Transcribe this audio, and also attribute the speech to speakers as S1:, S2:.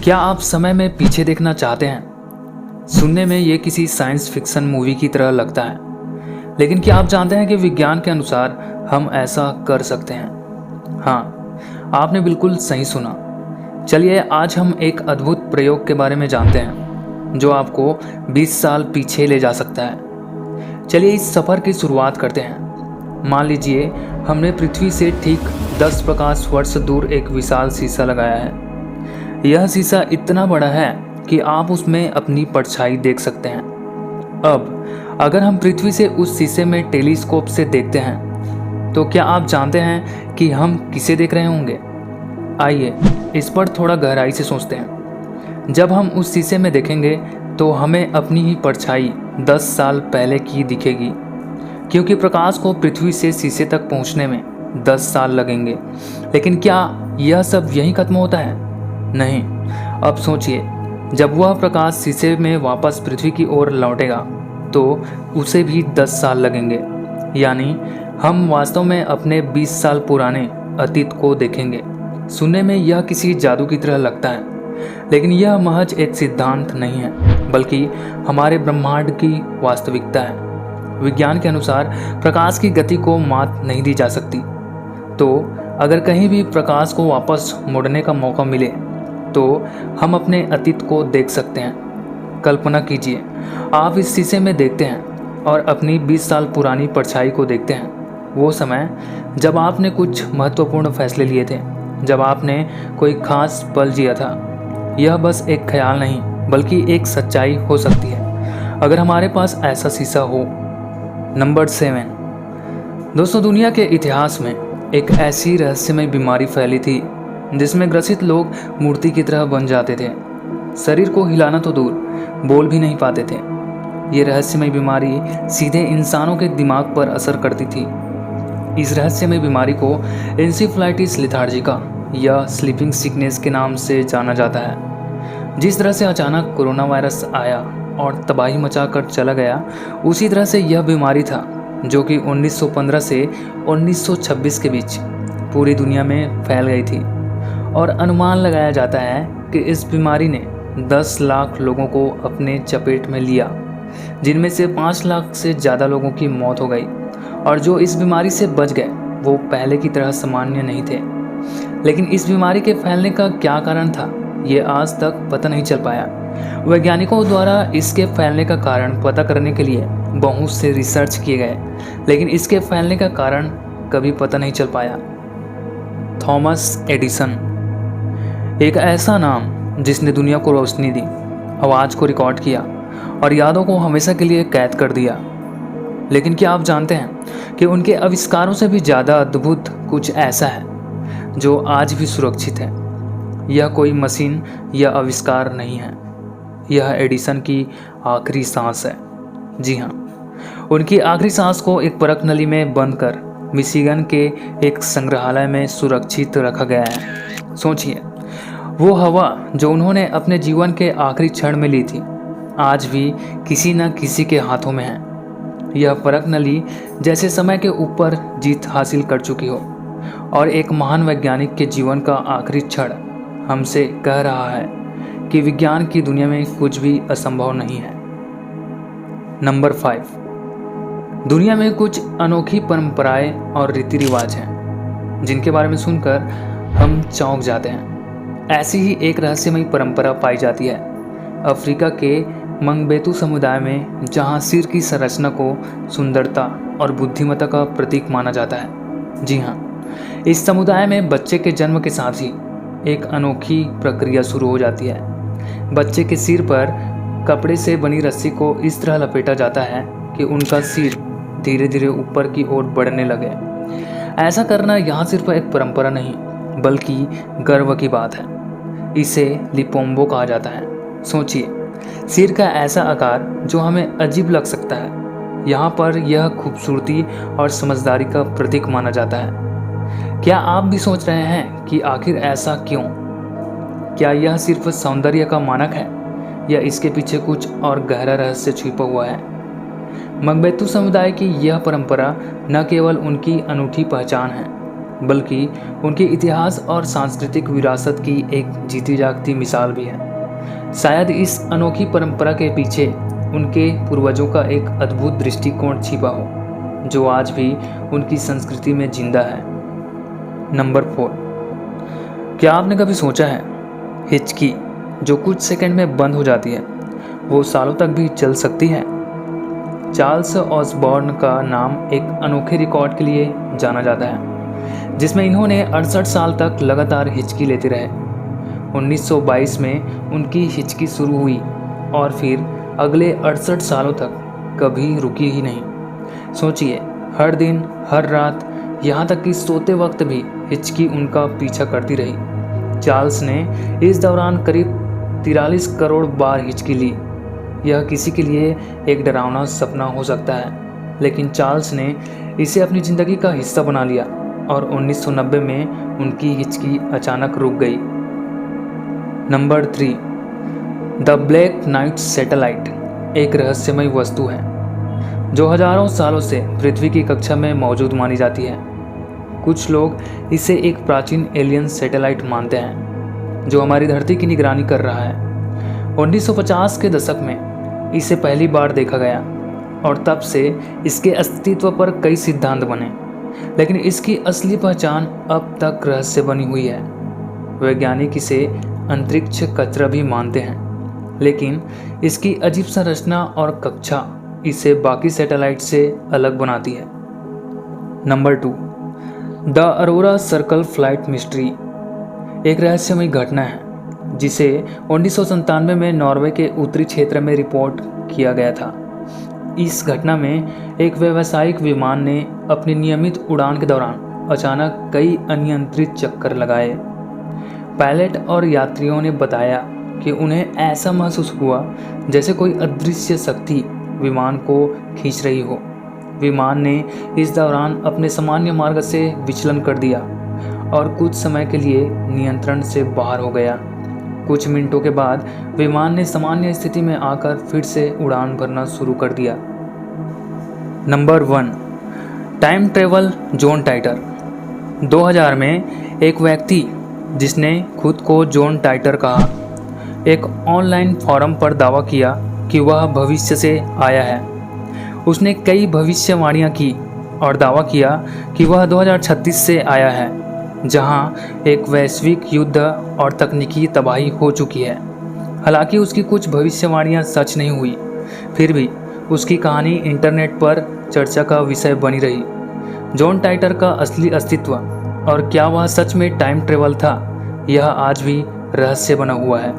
S1: क्या आप समय में पीछे देखना चाहते हैं? सुनने में ये किसी साइंस फिक्शन मूवी की तरह लगता है, लेकिन क्या आप जानते हैं कि विज्ञान के अनुसार हम ऐसा कर सकते हैं? हाँ, आपने बिल्कुल सही सुना। चलिए आज हम एक अद्भुत प्रयोग के बारे में जानते हैं जो आपको 20 साल पीछे ले जा सकता है। चलिए इस सफ़र की शुरुआत करते हैं। मान लीजिए हमने पृथ्वी से ठीक 10 प्रकाश वर्ष दूर एक विशाल शीशा लगाया है। यह शीशा इतना बड़ा है कि आप उसमें अपनी परछाई देख सकते हैं। अब अगर हम पृथ्वी से उस शीशे में टेलीस्कोप से देखते हैं तो क्या आप जानते हैं कि हम किसे देख रहे होंगे? आइए इस पर थोड़ा गहराई से सोचते हैं। जब हम उस शीशे में देखेंगे तो हमें अपनी ही परछाई 10 साल पहले की दिखेगी, क्योंकि प्रकाश को पृथ्वी से शीशे तक पहुंचने में 10 साल लगेंगे। लेकिन क्या यह सब यहीं खत्म होता है? नहीं। अब सोचिए, जब वह प्रकाश शीशे में वापस पृथ्वी की ओर लौटेगा तो उसे भी 10 साल लगेंगे। यानी हम वास्तव में अपने 20 साल पुराने अतीत को देखेंगे। सुनने में यह किसी जादू की तरह लगता है, लेकिन यह महज एक सिद्धांत नहीं है, बल्कि हमारे ब्रह्मांड की वास्तविकता है। विज्ञान के अनुसार प्रकाश की गति को मात नहीं दी जा सकती। तो अगर कहीं भी प्रकाश को वापस मुड़ने का मौका मिले तो हम अपने अतीत को देख सकते हैं। कल्पना कीजिए, आप इस शीशे में देखते हैं और अपनी 20 साल पुरानी परछाई को देखते हैं। वो समय जब आपने कुछ महत्वपूर्ण फैसले लिए थे, जब आपने कोई खास पल जिया था। यह बस एक ख्याल नहीं, बल्कि एक सच्चाई हो सकती है अगर हमारे पास ऐसा शीशा हो। नंबर 7 दोस्तों, दुनिया के इतिहास में एक ऐसी रहस्यमय बीमारी फैली थी जिसमें ग्रसित लोग मूर्ति की तरह बन जाते थे। शरीर को हिलाना तो दूर, बोल भी नहीं पाते थे। ये रहस्यमय बीमारी सीधे इंसानों के दिमाग पर असर करती थी। इस रहस्यमय बीमारी को एंसेफेलाइटिस लेथार्जिका या स्लीपिंग सिकनेस के नाम से जाना जाता है। जिस तरह से अचानक कोरोना वायरस आया और तबाही मचा कर चला गया, उसी तरह से यह बीमारी था जो कि 1915 से 1926 के बीच पूरी दुनिया में फैल गई थी। और अनुमान लगाया जाता है कि इस बीमारी ने 10 लाख लोगों को अपने चपेट में लिया, जिनमें से 5 लाख से ज़्यादा लोगों की मौत हो गई। और जो इस बीमारी से बच गए वो पहले की तरह सामान्य नहीं थे। लेकिन इस बीमारी के फैलने का क्या कारण था, ये आज तक पता नहीं चल पाया। वैज्ञानिकों द्वारा इसके फैलने का कारण पता करने के लिए बहुत से रिसर्च किए गए, लेकिन इसके फैलने का कारण कभी पता नहीं चल पाया। थॉमस एडिसन, एक ऐसा नाम जिसने दुनिया को रोशनी दी, आवाज़ को रिकॉर्ड किया और यादों को हमेशा के लिए कैद कर दिया। लेकिन क्या आप जानते हैं कि उनके आविष्कारों से भी ज़्यादा अद्भुत कुछ ऐसा है जो आज भी सुरक्षित है? यह कोई मशीन या आविष्कार नहीं है, यह एडिसन की आखिरी सांस है। जी हाँ, उनकी आखिरी सांस को एक परख नली में बंद कर मिशिगन के एक संग्रहालय में सुरक्षित रखा गया है। सोचिए, वो हवा जो उन्होंने अपने जीवन के आखिरी क्षण में ली थी, आज भी किसी न किसी के हाथों में है। यह परख नली जैसे समय के ऊपर जीत हासिल कर चुकी हो और एक महान वैज्ञानिक के जीवन का आखिरी क्षण हमसे कह रहा है कि विज्ञान की दुनिया में कुछ भी असंभव नहीं है। नंबर 5 दुनिया में कुछ अनोखी परंपराएं और रीति रिवाज हैं जिनके बारे में सुनकर हम चौंक जाते हैं। ऐसी ही एक रहस्यमय परंपरा पाई जाती है अफ्रीका के मंगबेतू समुदाय में, जहां सिर की संरचना को सुंदरता और बुद्धिमत्ता का प्रतीक माना जाता है। जी हाँ, इस समुदाय में बच्चे के जन्म के साथ ही एक अनोखी प्रक्रिया शुरू हो जाती है। बच्चे के सिर पर कपड़े से बनी रस्सी को इस तरह लपेटा जाता है कि उनका सिर धीरे धीरे ऊपर की ओर बढ़ने लगे। ऐसा करना यहाँ सिर्फ एक परंपरा नहीं, बल्कि गर्व की बात है। इसे लिपोम्बो कहा जाता है। सोचिए, सिर का ऐसा आकार जो हमें अजीब लग सकता है, यहाँ पर यह खूबसूरती और समझदारी का प्रतीक माना जाता है। क्या आप भी सोच रहे हैं कि आखिर ऐसा क्यों? क्या यह सिर्फ सौंदर्य का मानक है या इसके पीछे कुछ और गहरा रहस्य छिपा हुआ है? मंगबेतू समुदाय की यह परंपरा न केवल उनकी अनूठी पहचान है, बल्कि उनके इतिहास और सांस्कृतिक विरासत की एक जीती जागती मिसाल भी है। शायद इस अनोखी परंपरा के पीछे उनके पूर्वजों का एक अद्भुत दृष्टिकोण छिपा हो, जो आज भी उनकी संस्कृति में जिंदा है। नंबर 4, क्या आपने कभी सोचा है, हिचकी जो कुछ सेकंड में बंद हो जाती है, वो सालों तक भी चल सकती है। चार्ल्स ऑसबॉर्न का नाम एक अनोखे रिकॉर्ड के लिए जाना जाता है, जिसमें इन्होंने 68 साल तक लगातार हिचकी लेते रहे। 1922 में उनकी हिचकी शुरू हुई और फिर अगले 68 सालों तक कभी रुकी ही नहीं। सोचिए, हर दिन, हर रात, यहाँ तक कि सोते वक्त भी हिचकी उनका पीछा करती रही। चार्ल्स ने इस दौरान करीब 43 करोड़ बार हिचकी ली। यह किसी के लिए एक डरावना सपना हो सकता है, लेकिन चार्ल्स ने इसे अपनी ज़िंदगी का हिस्सा बना लिया और 1990 में उनकी हिचकी अचानक रुक गई। Number 3, the black night satellite एक रहस्यमय वस्तु है जो हजारों सालों से पृथ्वी की कक्षा में मौजूद मानी जाती है। कुछ लोग इसे एक प्राचीन एलियन सैटेलाइट मानते हैं जो हमारी धरती की निगरानी कर रहा है। 1950 के दशक में इसे पहली बार देखा गया और तब से इसके अस्तित्व पर कई सिद्धांत बने, लेकिन इसकी असली पहचान अब तक रहस्य बनी हुई है। वैज्ञानिक इसे अंतरिक्ष कचरा भी मानते हैं, लेकिन इसकी अजीब संरचना और कक्षा इसे बाकी सैटेलाइट से अलग बनाती है। Number 2, the Arora circle flight mystery एक रहस्यमय घटना है जिसे 1997 में नॉर्वे के उत्तरी क्षेत्र में रिपोर्ट किया गया था। इस घटना में एक व्यावसायिक विमान ने अपनी नियमित उड़ान के दौरान अचानक कई अनियंत्रित चक्कर लगाए। पायलट और यात्रियों ने बताया कि उन्हें ऐसा महसूस हुआ जैसे कोई अदृश्य शक्ति विमान को खींच रही हो। विमान ने इस दौरान अपने सामान्य मार्ग से विचलन कर दिया और कुछ समय के लिए नियंत्रण से बाहर हो गया। कुछ मिनटों के बाद विमान ने सामान्य स्थिति में आकर फिर से उड़ान भरना शुरू कर दिया। Number 1, time travel John Titor. 2000 में एक व्यक्ति जिसने खुद को जॉन टाइटर कहा, एक ऑनलाइन फोरम पर दावा किया कि वह भविष्य से आया है। उसने कई भविष्यवाणियां की और दावा किया कि वह 2036 से आया है, जहां एक वैश्विक युद्ध और तकनीकी तबाही हो चुकी है। हालांकि उसकी कुछ भविष्यवाणियां सच नहीं हुई, फिर भी उसकी कहानी इंटरनेट पर चर्चा का विषय बनी रही। जॉन टाइटर का असली अस्तित्व और क्या वह सच में टाइम ट्रेवल था, यह आज भी रहस्य बना हुआ है।